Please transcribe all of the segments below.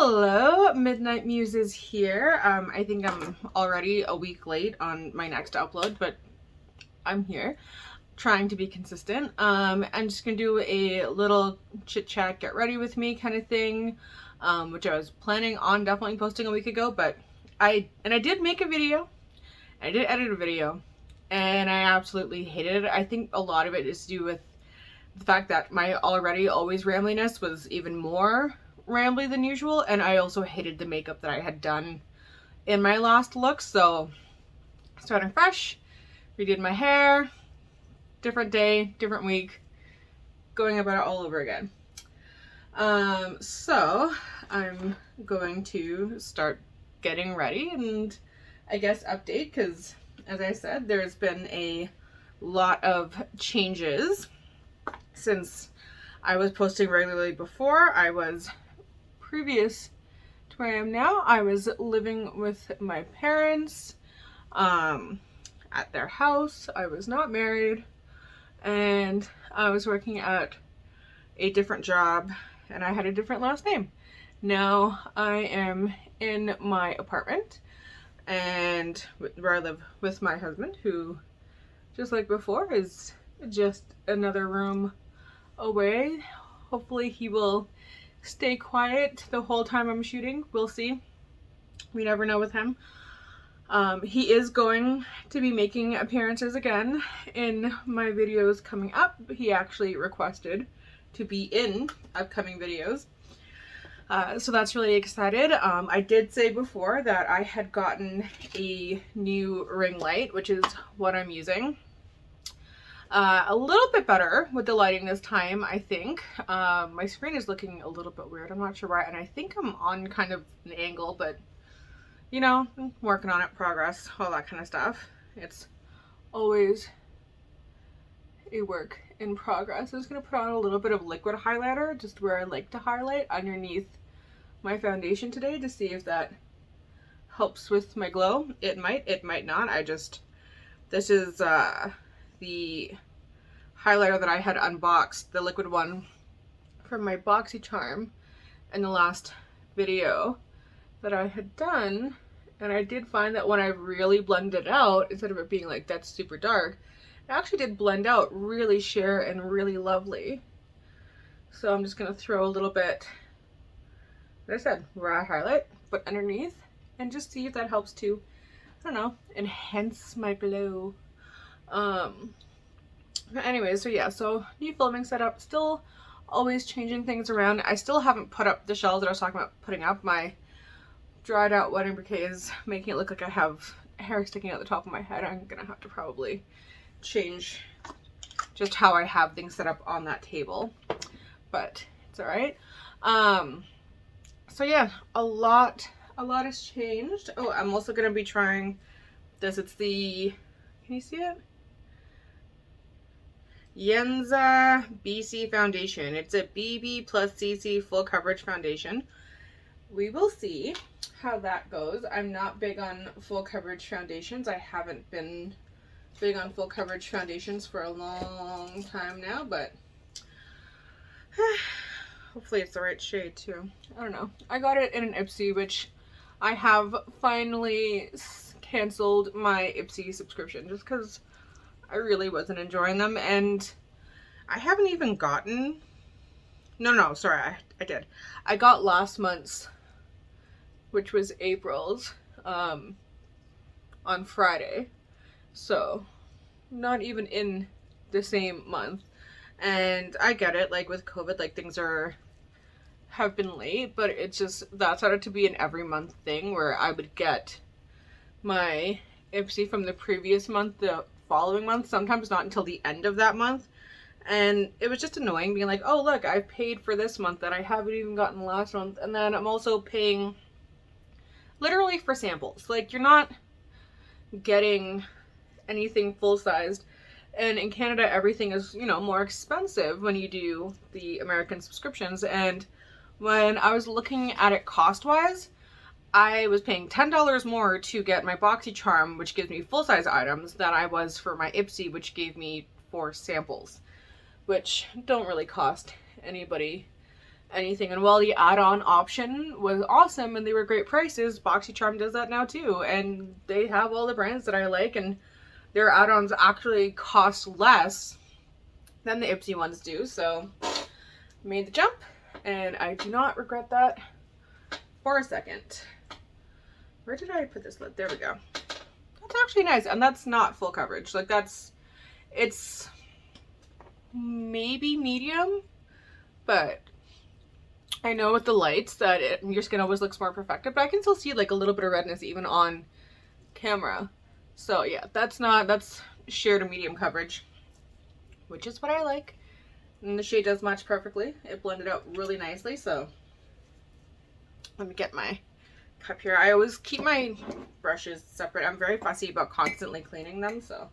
Hello, Midnight Muses here. I think I'm already a week late on my next upload, but I'm here trying to be consistent. I'm just gonna do a little chit chat, get ready with me kind of thing, which I was planning on definitely posting a week ago, but I did make a video, I did edit a video, and I absolutely hated it. I think a lot of it is to do with the fact that my already always rambliness was even more rambly than usual, and I also hated the makeup that I had done in my last look. So starting fresh, redid my hair, different day, different week, going about it all over again. So I'm going to start getting ready and I guess update, because as I said, there's been a lot of changes since I was posting regularly before. Previous to where I am now, I was living with my parents at their house. I was not married, and I was working at a different job, and I had a different last name. Now I am in my apartment, and where I live with my husband, who, just like before, is just another room away. Hopefully he will stay quiet the whole time I'm shooting. We'll see. We never know with him. He is going to be making appearances again in my videos coming up. He actually requested to be in upcoming videos. So that's really excited. I did say before that I had gotten a new ring light, which is what I'm using. A little bit better with the lighting this time, I think. My screen is looking a little bit weird. I'm not sure why, and I think I'm on kind of an angle, but you know, I'm working on it, progress, all that kind of stuff. It's always a work in progress. I'm just gonna put on a little bit of liquid highlighter, just where I like to highlight underneath my foundation today, to see if that helps with my glow. It might not. This is the highlighter that I had unboxed, the liquid one from my BoxyCharm in the last video that I had done, and I did find that when I really blended it out, instead of it being like that's super dark, it actually did blend out really sheer and really lovely. So I'm just gonna throw a little bit, as I said, where I highlight, but underneath, and just see if that helps to, I don't know, enhance my glow. Anyway, so yeah, so new filming setup, still always changing things around. I still haven't put up the shelves that I was talking about putting up. My dried out wedding bouquet is making it look like I have hair sticking out the top of my head. I'm gonna have to probably change just how I have things set up on that table, but it's all right. So yeah, a lot has changed. Oh, I'm also gonna be trying this. It's the, can you see it? Yenza BC foundation. It's a BB plus CC full coverage foundation. We will see how that goes. I'm not big on full coverage foundations. I haven't been big on full coverage foundations for a long time now, but hopefully it's the right shade too. I don't know. I got it in an Ipsy, which I have finally canceled my Ipsy subscription just because I really wasn't enjoying them, and I haven't even gotten, no, sorry, I did. I got last month's, which was April's, on Friday, so not even in the same month. And I get it, like with COVID, like things have been late, but it's just, that started to be an every month thing where I would get my Ipsy from the previous month the following month, sometimes not until the end of that month, and it was just annoying being like, oh look, I paid for this month that I haven't even gotten last month, and then I'm also paying literally for samples. Like, you're not getting anything full-sized, and in Canada everything is, you know, more expensive when you do the American subscriptions. And when I was looking at it cost-wise, I was paying $10 more to get my BoxyCharm, which gives me full-size items, than I was for my Ipsy, which gave me 4 samples, which don't really cost anybody anything. And while the add-on option was awesome and they were great prices, BoxyCharm does that now too, and they have all the brands that I like, and their add-ons actually cost less than the Ipsy ones do. So made the jump, and I do not regret that for a second. Where did I put this lid? There we go. That's actually nice, and that's not full coverage. Like it's maybe medium, but I know with the lights that your skin always looks more perfected, but I can still see like a little bit of redness even on camera. So yeah, that's sheer to medium coverage, which is what I like. And the shade does match perfectly. It blended out really nicely. So let me get my cup here. I always keep my brushes separate. I'm very fussy about constantly cleaning them. So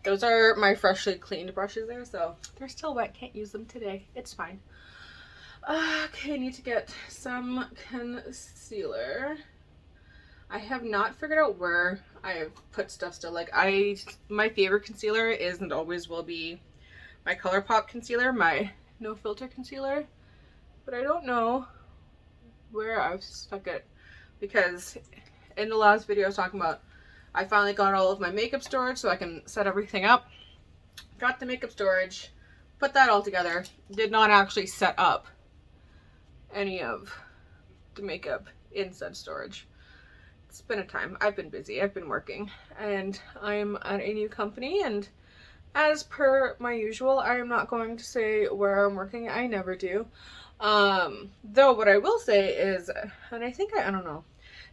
those are my freshly cleaned brushes there. So they're still wet. Can't use them today. It's fine. Okay, I need to get some concealer. I have not figured out where I have put stuff still. Like my favorite concealer is and always will be my ColourPop concealer, my no filter concealer, but I don't know where I've stuck it, because in the last video I was talking about I finally got all of my makeup storage so I can set everything up. Got the makeup storage, put that all together, did not actually set up any of the makeup in said storage. It's been a time. I've been busy. I've been working, and I'm at a new company, and as per my usual, I am not going to say where I'm working. I never do. Though what I will say is, and I think I don't know.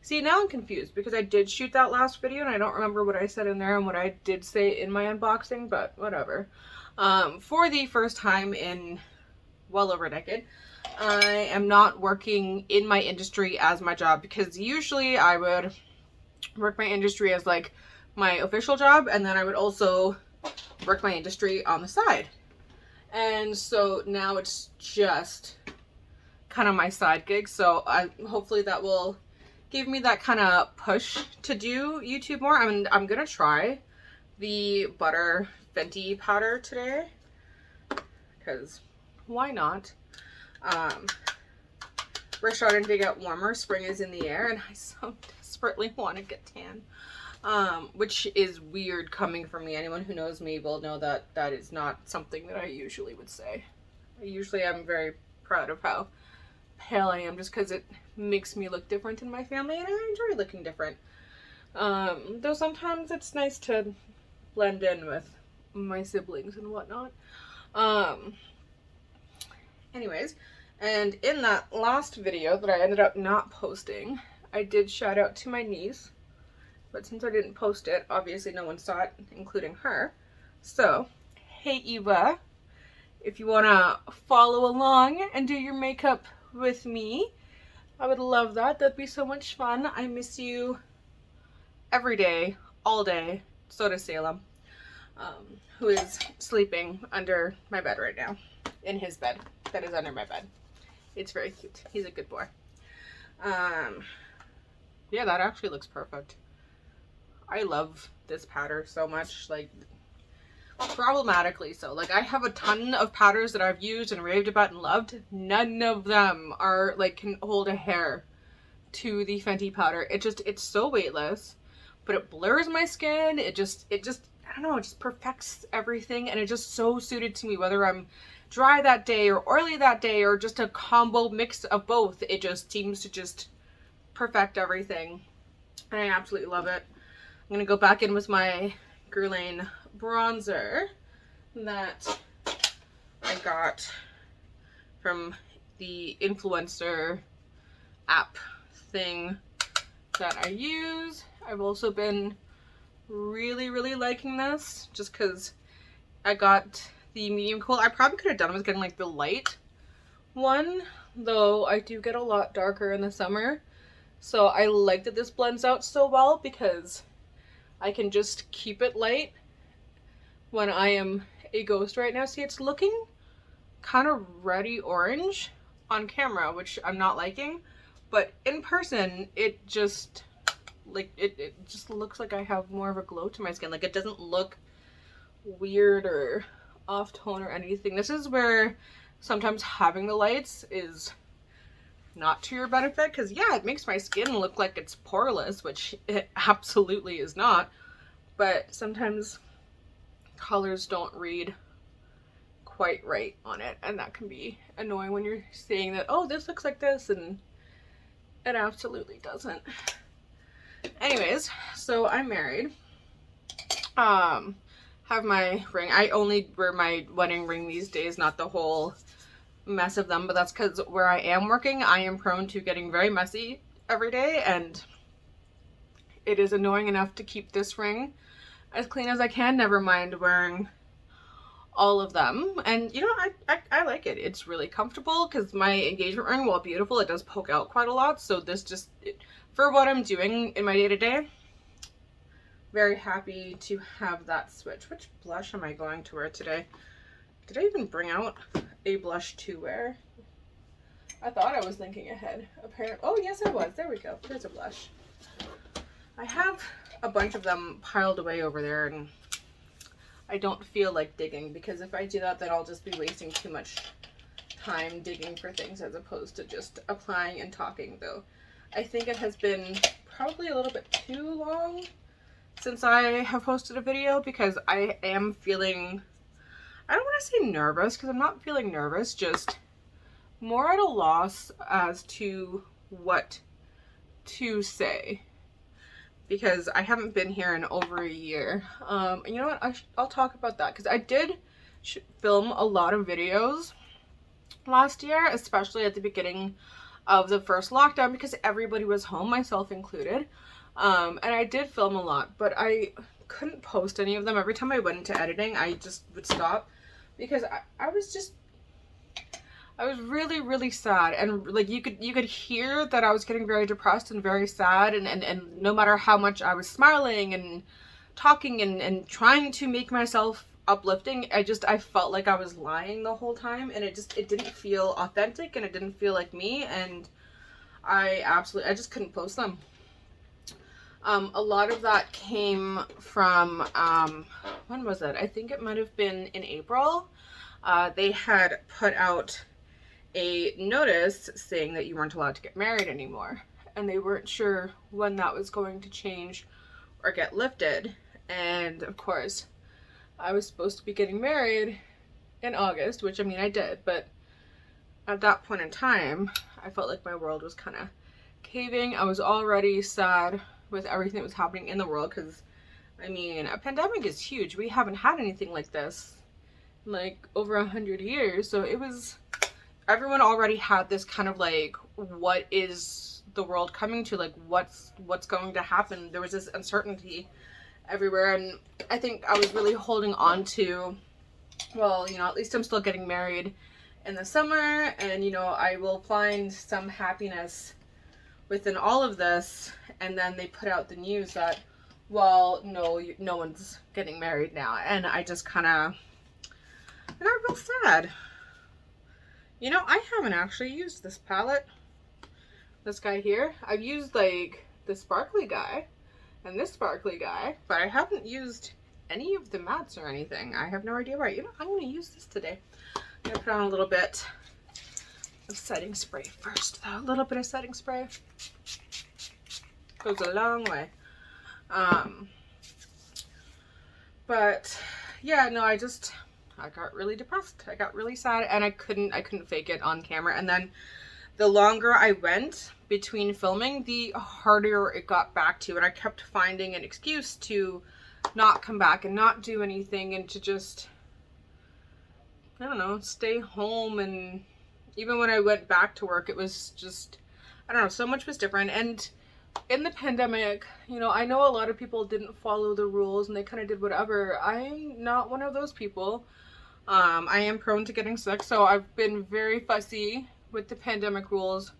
See, now I'm confused because I did shoot that last video and I don't remember what I said in there and what I did say in my unboxing, but whatever. For the first time in well over a decade, I am not working in my industry as my job, because usually I would work my industry as like my official job, and then I would also work my industry on the side. And so now it's just kind of my side gig. So hopefully that will give me that kind of push to do YouTube more. I'm gonna try the Butter Fenty powder today, because why not? We're starting to get warmer. Spring is in the air, and I so desperately want to get tan. Which is weird coming from me. Anyone who knows me will know that that is not something that I usually would say. I'm very proud of how pale I am, just because it makes me look different in my family, and I enjoy looking different. Though sometimes it's nice to blend in with my siblings and whatnot. Anyways, and in that last video that I ended up not posting, I did shout out to my niece. But since I didn't post it, obviously no one saw it, including her. So, hey Eva, if you want to follow along and do your makeup with me, I would love that. That'd be so much fun. I miss you every day, all day. So does Salem, who is sleeping under my bed right now. In his bed that is under my bed. It's very cute. He's a good boy. Yeah, that actually looks perfect. I love this powder so much, like problematically so. Like, I have a ton of powders that I've used and raved about and loved. None of them are like can hold a hair to the Fenty powder. It's so weightless, but it blurs my skin. It just I don't know, it just perfects everything, and it's just so suited to me, whether I'm dry that day or oily that day or just a combo mix of both. It just seems to just perfect everything, and I absolutely love it. I'm gonna go back in with my Guerlain bronzer that I got from the influencer app thing that I use. I've also been really liking this, just because I got the medium cool. I probably could have done with getting like the light one, though I do get a lot darker in the summer. So I like that this blends out so well, because I can just keep it light when I am a ghost right now. See, it's looking kind of reddy orange on camera, which I'm not liking, but in person it just like it just looks like I have more of a glow to my skin. Like, it doesn't look weird or off tone or anything. This is where sometimes having the lights is not to your benefit, because yeah, it makes my skin look like it's poreless, which it absolutely is not, but sometimes colors don't read quite right on it, and that can be annoying when you're saying that, oh, this looks like this, and it absolutely doesn't. Anyways, so I'm married. Have my ring. I only wear my wedding ring these days, not the whole mess of them, but that's because where I am working, I am prone to getting very messy every day, and it is annoying enough to keep this ring as clean as I can, never mind wearing all of them. And you know, I like it. It's really comfortable, because my engagement ring, while beautiful, it does poke out quite a lot, so this just, for what I'm doing in my day-to-day, very happy to have that switch. Which blush am I going to wear today? Did I even bring out a blush to wear? I thought I was thinking ahead. Apparently, oh yes I was. There we go. There's a blush. I have a bunch of them piled away over there, and I don't feel like digging, because if I do that, then I'll just be wasting too much time digging for things as opposed to just applying and talking. Though I think it has been probably a little bit too long since I have posted a video, because I am feeling, I don't want to say nervous, because I'm not feeling nervous, just more at a loss as to what to say, because I haven't been here in over a year. You know what, I'll talk about that, because I did film a lot of videos last year, especially at the beginning of the first lockdown, because everybody was home, myself included. And I did film a lot, but I couldn't post any of them. Every time I went into editing, I just would stop, because I was really, really sad. And like, you could hear that I was getting very depressed and very sad, and no matter how much I was smiling and talking and trying to make myself uplifting, I felt like I was lying the whole time, and it didn't feel authentic, and it didn't feel like me, and I just couldn't post them. A lot of that came from, when was it? I think it might have been in April. They had put out a notice saying that you weren't allowed to get married anymore, and they weren't sure when that was going to change or get lifted. And of course, I was supposed to be getting married in August, which, I mean, I did, but at that point in time, I felt like my world was kind of caving. I was already sad with everything that was happening in the world, because I mean, a pandemic is huge. We haven't had anything like this in like over 100 years. So it was, everyone already had this kind of like, what is the world coming to? Like, what's going to happen? There was this uncertainty everywhere, and I think I was really holding on to, well, you know, at least I'm still getting married in the summer, and you know, I will find some happiness within all of this. And then they put out the news that, well, no one's getting married now, and I just kind of got real sad. You know, I haven't actually used this palette, this guy here. I've used like the sparkly guy and this sparkly guy, but I haven't used any of the mattes or anything. I have no idea why. You know, I'm going to use this today. I'm going to put on a little bit of setting spray first, though. A little bit of setting spray goes a long way. But yeah, no, I got really depressed. I got really sad, and I couldn't fake it on camera. And then the longer I went between filming, the harder it got back to, and I kept finding an excuse to not come back and not do anything, and to just, I don't know, stay home. And even when I went back to work, it was just, I don't know, so much was different. And in the pandemic, you know, I know a lot of people didn't follow the rules and they kind of did whatever. I'm not one of those people. I am prone to getting sick, so I've been very fussy with the pandemic rules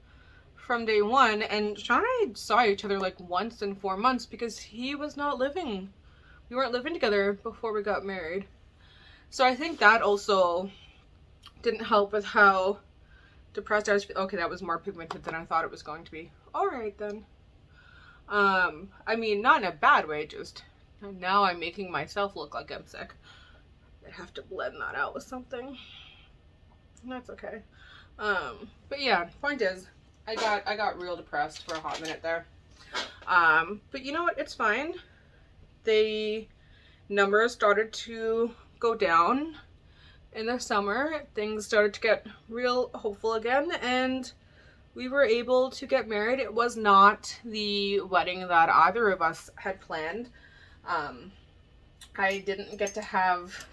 from day one. And Sean and I saw each other like once in 4 months, because he was not living. We weren't living together before we got married. So I think that also didn't help with how depressed I was. Okay, that was more pigmented than I thought it was going to be. All right then. I mean, not in a bad way, just now I'm making myself look like I'm sick. I have to blend that out with something. That's okay. But yeah, point is, I got real depressed for a hot minute there. But you know what? It's fine. The numbers started to go down in the summer. Things started to get real hopeful again, and we were able to get married. It was not the wedding that either of us had planned. I didn't get to have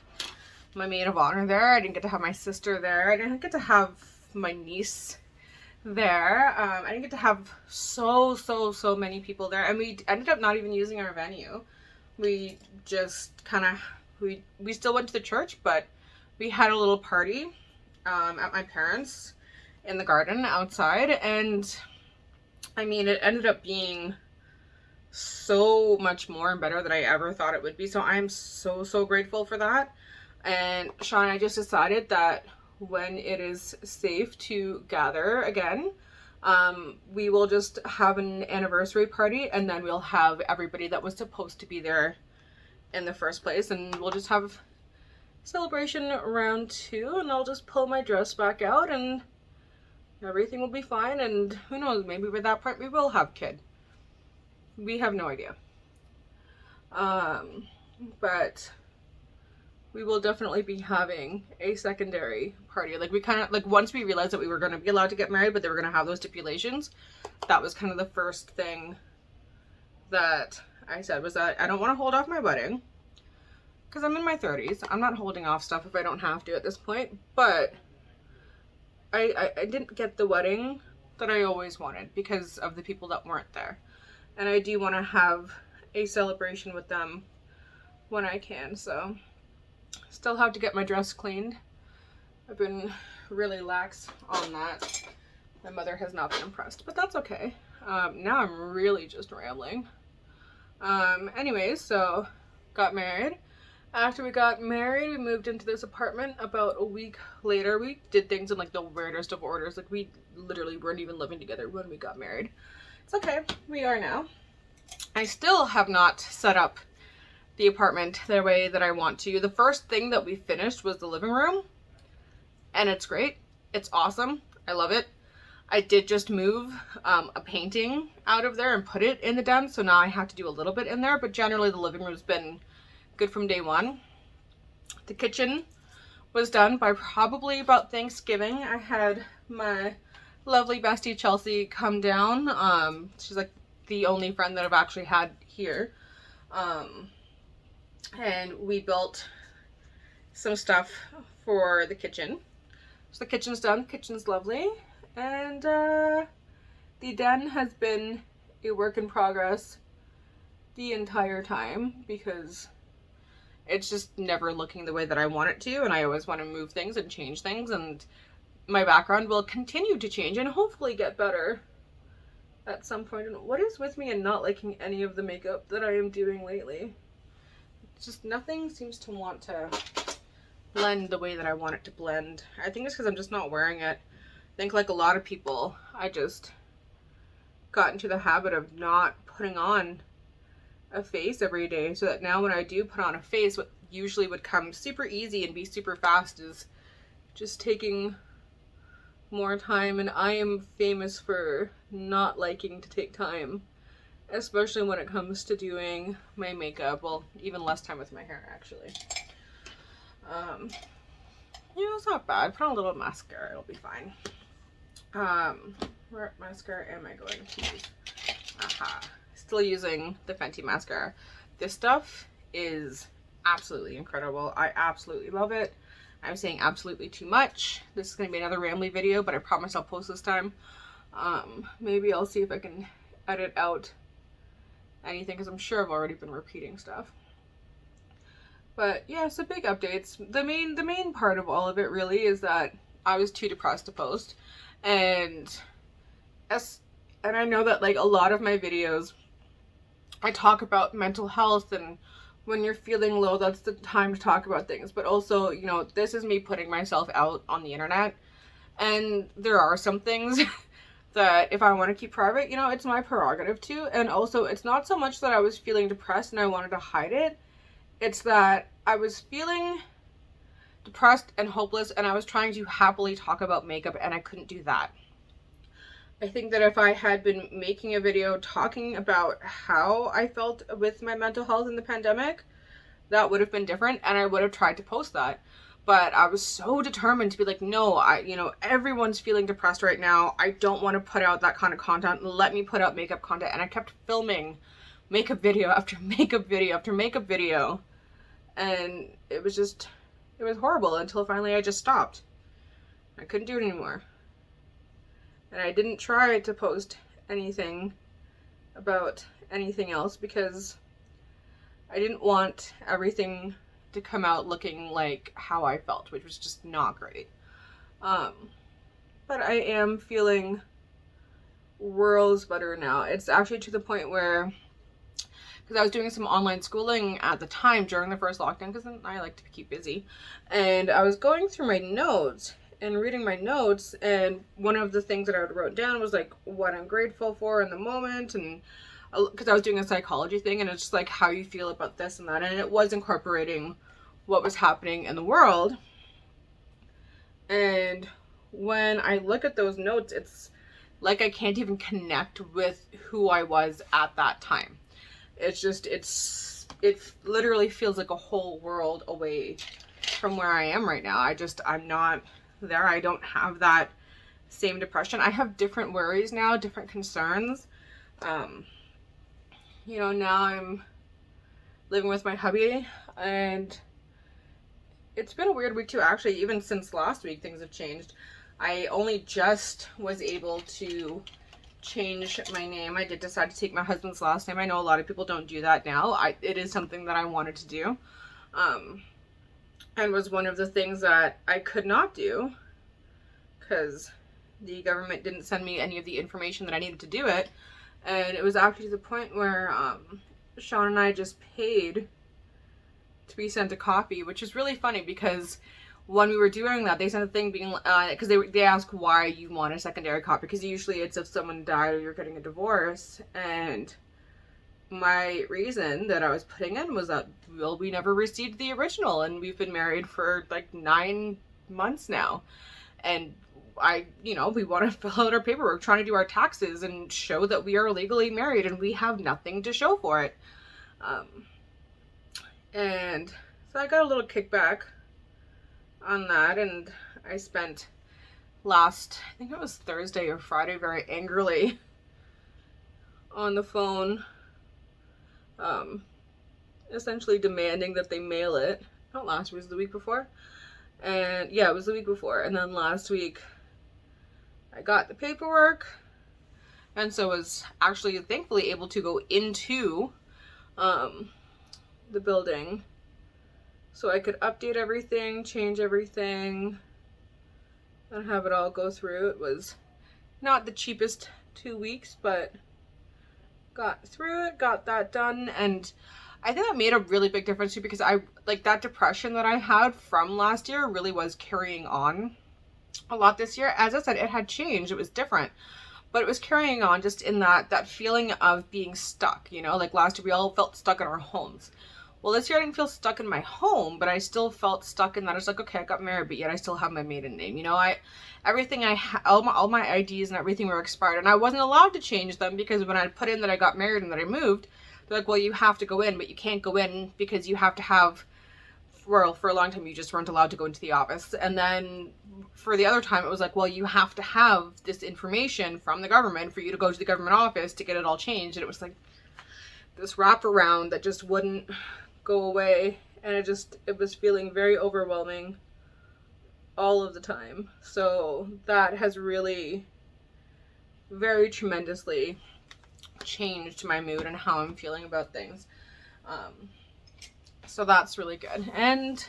my maid of honor there. I didn't get to have my sister there. I didn't get to have my niece there. I didn't get to have so many people there, and we ended up not even using our venue. We just kind of, we still went to the church, but we had a little party at my parents' in the garden outside, and I mean, it ended up being so much more and better than I ever thought it would be. So I'm so grateful for that. And Sean and I just decided that when it is safe to gather again, we will just have an anniversary party, and then we'll have everybody that was supposed to be there in the first place, and we'll just have celebration round 2, and I'll just pull my dress back out and everything will be fine. And who knows, maybe by that point we will have a kid. We have no idea. But we will definitely be having a secondary party. Like, we kind of, like, once we realized that we were going to be allowed to get married, but they were going to have those stipulations, that was kind of the first thing that I said, was that I don't want to hold off my wedding, because I'm in my 30s. I'm not holding off stuff if I don't have to at this point. But I didn't get the wedding that I always wanted because of the people that weren't there. And I do want to have a celebration with them when I can. So still have to get my dress cleaned. I've been really lax on that. My mother has not been impressed, but that's okay. Now I'm really just rambling. Anyways, so got married. After we got married, we moved into this apartment about a week later. We did things in like the weirdest of orders. Like, we literally weren't even living together when we got married. It's okay, we are now. I still have not set up the apartment the way that I want to. The first thing that we finished was the living room, and it's great. It's awesome. I love it. I did just move a painting out of there and put it in the den, so now I have to do a little bit in there, but generally the living room's been good from day one. The kitchen was done by probably about Thanksgiving. I had my lovely bestie Chelsea come down. She's like the only friend that I've actually had here. And we built some stuff for the kitchen. So the kitchen's done. The kitchen's lovely. And the den has been a work in progress the entire time, because it's just never looking the way that I want it to, and I always want to move things and change things, and my background will continue to change and hopefully get better at some point. And what is with me and not liking any of the makeup that I am doing lately? It's just nothing seems to want to blend the way that I want it to blend. I think it's because I'm just not wearing it. I think, like a lot of people, I just got into the habit of not putting on a face every day, so that now when I do put on a face, what usually would come super easy and be super fast is just taking more time. And I am famous for not liking to take time, especially when it comes to doing my makeup. Well, even less time with my hair, actually. You know, it's not bad. Put on a little mascara, it'll be fine. What mascara am I going to use? Aha. Still using the Fenty mascara. This stuff is absolutely incredible. I absolutely love it. I'm saying absolutely too much. This is going to be another rambly video, but I promise I'll post this time. Maybe I'll see if I can edit out anything, because I'm sure I've already been repeating stuff. But yeah, so big updates. The main part of all of it really is that I was too depressed to post. And I know that, like, a lot of my videos, I talk about mental health, and when you're feeling low, that's the time to talk about things. But also, you know, this is me putting myself out on the internet, and there are some things that if I want to keep private, you know, it's my prerogative to. And also, it's not so much that I was feeling depressed and I wanted to hide it. It's that I was feeling depressed and hopeless, and I was trying to happily talk about makeup, and I couldn't do that. I think that if I had been making a video talking about how I felt with my mental health in the pandemic, that would have been different, and I would have tried to post that. But I was so determined to be like, no, everyone's feeling depressed right now. I don't want to put out that kind of content. Let me put out makeup content. And I kept filming makeup video after makeup video after makeup video. And it was horrible until finally I just stopped. I couldn't do it anymore. And I didn't try to post anything about anything else because I didn't want everything to come out looking like how I felt, which was just not great. But I am feeling worlds better now. It's actually to the point where, because I was doing some online schooling at the time during the first lockdown, because I like to keep busy, and I was going through my notes and reading my notes, and one of the things that I wrote down was like what I'm grateful for in the moment, and because I was doing a psychology thing, and it's just like how you feel about this and that, and it was incorporating what was happening in the world. And when I look at those notes, it's like I can't even connect with who I was at that time. It's just, it literally feels like a whole world away from where I am right now. I'm not there. I don't have that same depression. I have different worries now, different concerns. Now I'm living with my hubby, and it's been a weird week too. Actually, even since last week, things have changed. I only just was able to change my name. I did decide to take my husband's last name. I know a lot of people don't do that now. It is something that I wanted to do. And was one of the things that I could not do because the government didn't send me any of the information that I needed to do it. And it was actually to the point where Sean and I just paid to be sent a copy, which is really funny because when we were doing that, they sent a thing being, because they ask why you want a secondary copy, because usually it's if someone died or you're getting a divorce. And my reason that I was putting in was that, well, we never received the original, and we've been married for like 9 months now. And we want to fill out our paperwork, trying to do our taxes and show that we are legally married, and we have nothing to show for it. And so I got a little kickback on that, and I spent I think it was Thursday or Friday, very angrily on the phone, essentially demanding that they mail it. Not last week, it was the week before. And yeah, it was the week before. And then last week I got the paperwork, and so was actually thankfully able to go into the building so I could update everything, change everything, and have it all go through. It was not the cheapest 2 weeks, but got through it, got that done. And I think that made a really big difference too, because that depression that I had from last year really was carrying on a lot this year. As I said, it had changed, it was different, but it was carrying on just in that feeling of being stuck, like last year we all felt stuck in our homes. Well, this year I didn't feel stuck in my home, but I still felt stuck in that. It's like, okay, I got married, but yet I still have my maiden name. All my IDs and everything were expired, and I wasn't allowed to change them because when I put in that I got married and that I moved, they're like, well, you have to go in, but you can't go in because you have to have, well, for a long time you just weren't allowed to go into the office. And then for the other time it was like, well, you have to have this information from the government for you to go to the government office to get it all changed. And it was like this wraparound that just wouldn't go away, and it was feeling very overwhelming all of the time. So that has really very tremendously changed my mood and how I'm feeling about things. So that's really good. And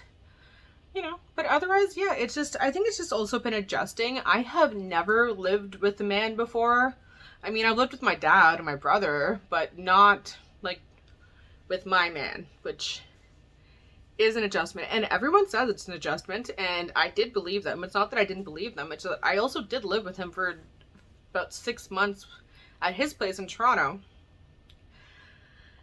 but otherwise, yeah, I think it's just also been adjusting. I have never lived with a man before. I mean, I've lived with my dad and my brother, but not like with my man, which is an adjustment. And everyone says it's an adjustment, and I did believe them. It's not that I didn't believe them, it's that I also did live with him for about 6 months at his place in Toronto.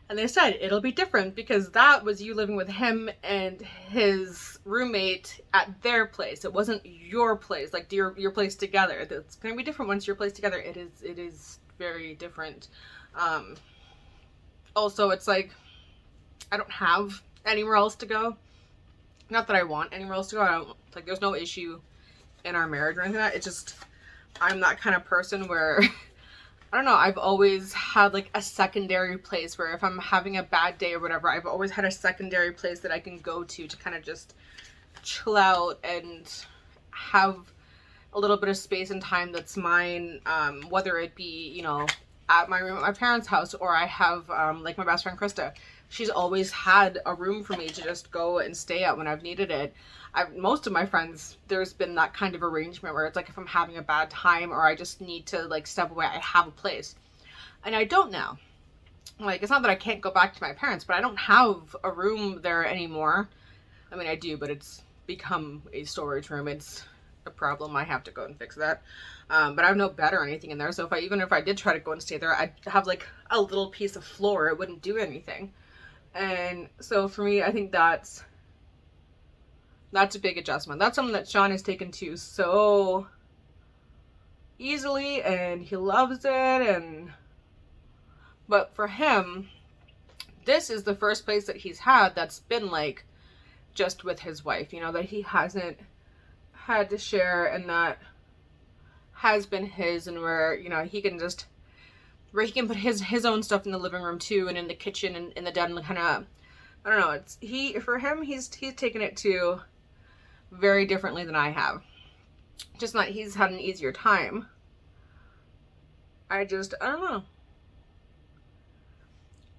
And they said it'll be different because that was you living with him and his roommate at their place. It wasn't your place, like your place together. It's going to be different once your place together. It is very different. Also, it's like I don't have anywhere else to go. Not that I want anywhere else to go. I don't, like, there's no issue in our marriage or anything like that. It's just I'm that kind of person where I don't know, I've always had like a secondary place where if I'm having a bad day or whatever, I've always had a secondary place that I can go to kind of just chill out and have a little bit of space and time that's mine, whether it be, you know, at my room at my parents' house, or I have like my best friend Krista. She's always had a room for me to just go and stay at when I've needed it. Most of my friends, there's been that kind of arrangement where it's like if I'm having a bad time or I just need to like step away, I have a place. And I don't now. Like, it's not that I can't go back to my parents, but I don't have a room there anymore. I mean, I do, but it's become a storage room. It's a problem. I have to go and fix that. But I have no bed or anything in there. So even if I did try to go and stay there, I'd have like a little piece of floor. It wouldn't do anything. And so for me, I think that's a big adjustment. That's something that Sean has taken to so easily, and he loves it. But for him, this is the first place that he's had that's been like just with his wife, you know, that he hasn't had to share, and that has been his, and where, you know, he can just, where he can put his own stuff in the living room too, and in the kitchen and in the den, and kind of, I don't know, it's, for him, he's taken it to very differently than I have. Just not, he's had an easier time. I don't know.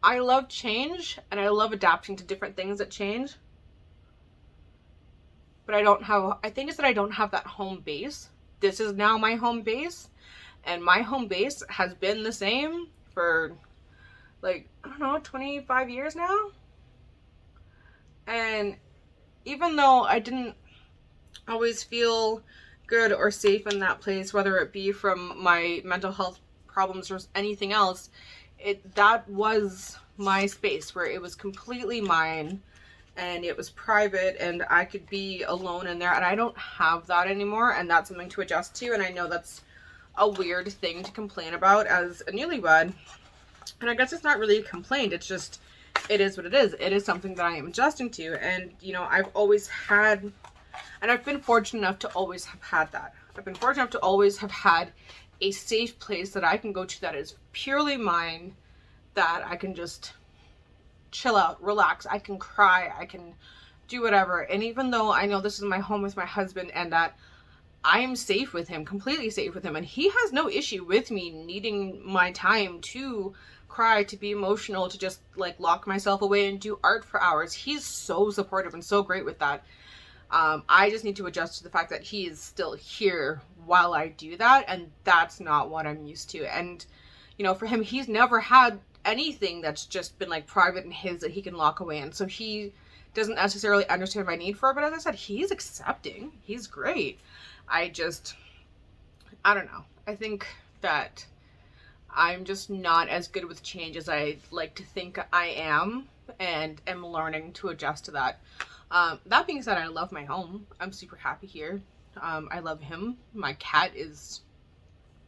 I love change, and I love adapting to different things that change. But I think it's that I don't have that home base. This is now my home base. And my home base has been the same for, like, I don't know, 25 years now. And even though I didn't always feel good or safe in that place, whether it be from my mental health problems or anything else, that was my space where it was completely mine and it was private and I could be alone in there, and I don't have that anymore, and that's something to adjust to. And I know that's a weird thing to complain about as a newlywed, and I guess it's not really a complaint, it's just, it is what it is. It is something that I am adjusting to. And you know, I've always had, and I've been fortunate enough to always have had that. I've been fortunate enough to always have had a safe place that I can go to that is purely mine, that I can just chill out, relax, I can cry, I can do whatever. And even though I know this is my home with my husband, and that I am safe with him, completely safe with him, and he has no issue with me needing my time to cry, to be emotional, to just like lock myself away and do art for hours. He's so supportive and so great with that. I just need to adjust to the fact that he is still here while I do that, and that's not what I'm used to. And you know, for him, he's never had anything that's just been like private and his that he can lock away in, so he doesn't necessarily understand my need for it. But as I said, he's accepting, he's great. I don't know, I think that I'm just not as good with change as I like to think I am, and am learning to adjust to that. That being said, I love my home. I'm super happy here. I love him. My cat is,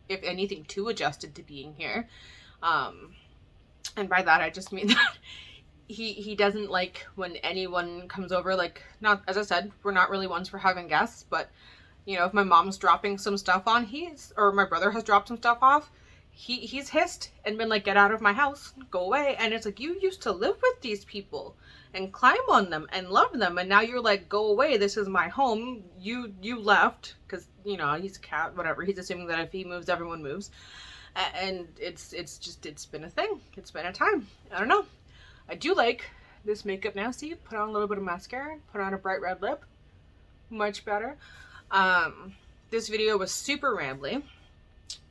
if anything, too adjusted to being here. And by that, I just mean that he doesn't like when anyone comes over. Like, not, as I said, we're not really ones for having guests, but you know, if my mom's dropping some stuff on, or my brother has dropped some stuff off, he's hissed and been like, get out of my house, go away. And it's like, you used to live with these people and climb on them and love them, and now you're like, go away, this is my home, you left, because you know, he's a cat, whatever, he's assuming that if he moves, everyone moves. And it's been a thing, it's been a time. I don't know. I do like this makeup now. See, put on a little bit of mascara, put on a bright red lip, much better. This video was super rambly,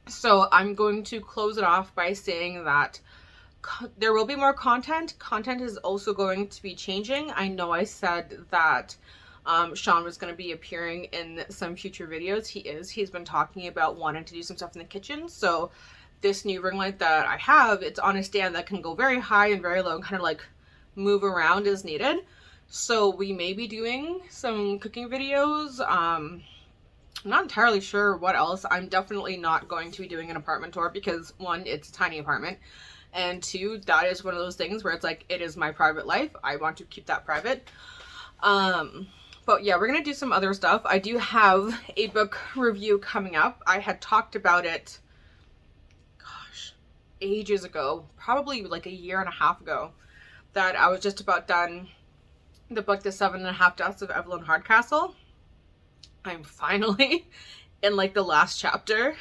so I'm going to close it off by saying that there will be more content. Content is also going to be changing. I know I said that Sean was going to be appearing in some future videos. He's been talking about wanting to do some stuff in the kitchen, so this new ring light that I have, it's on a stand that can go very high and very low and kind of like move around as needed. So we may be doing some cooking videos. I'm not entirely sure what else. I'm definitely not going to be doing an apartment tour because one, it's a tiny apartment, and two, that is one of those things where it's like, it is my private life. I want to keep that private. But yeah, we're gonna do some other stuff. I do have a book review coming up. I had talked about it, gosh, ages ago, probably like a year and a half ago, that I was just about done the book, The 7.5 Deaths of Evelyn Hardcastle. I'm finally in like the last chapter.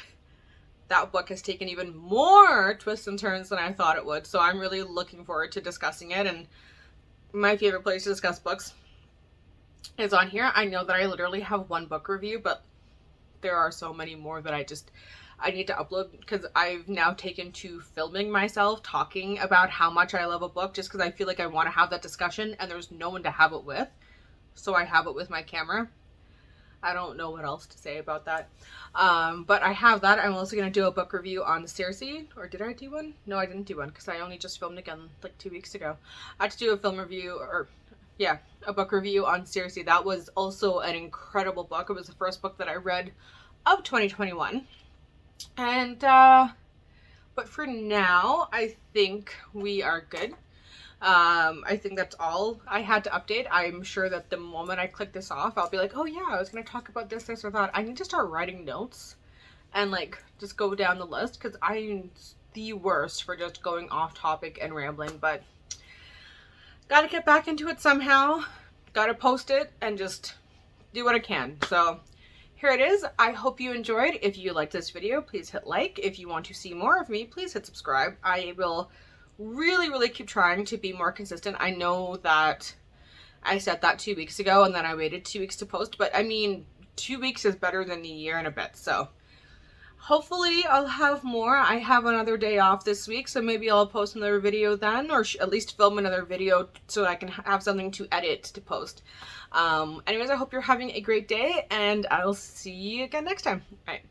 That book has taken even more twists and turns than I thought it would. So I'm really looking forward to discussing it. And my favorite place to discuss books is on here. I know that I literally have one book review, but there are so many more that I need to upload, because I've now taken to filming myself talking about how much I love a book, just because I feel like I want to have that discussion and there's no one to have it with. So I have it with my camera. I don't know what else to say about that. But I have that. I'm also going to do a book review on Circe. Or did I do one? No, I didn't do one because I only just filmed again like 2 weeks ago. I had to do a film review, or yeah, a book review on Circe. That was also an incredible book. It was the first book that I read of 2021. And, but for now, I think we are good. I think that's all I had to update. I'm sure that the moment I click this off, I'll be like, oh yeah, I was going to talk about this or that. I need to start writing notes and like just go down the list, because I'm the worst for just going off topic and rambling, but gotta get back into it somehow. Gotta post it and just do what I can. So here it is. I hope you enjoyed. If you liked this video, please hit like. If you want to see more of me, please hit subscribe. I will really keep trying to be more consistent. I know that I said that 2 weeks ago and then I waited 2 weeks to post, but I mean, 2 weeks is better than a year and a bit. So hopefully I'll have more. I have another day off this week, so maybe I'll post another video then, or at least film another video so I can have something to edit to post. Anyways, I hope you're having a great day, and I'll see you again next time. All right.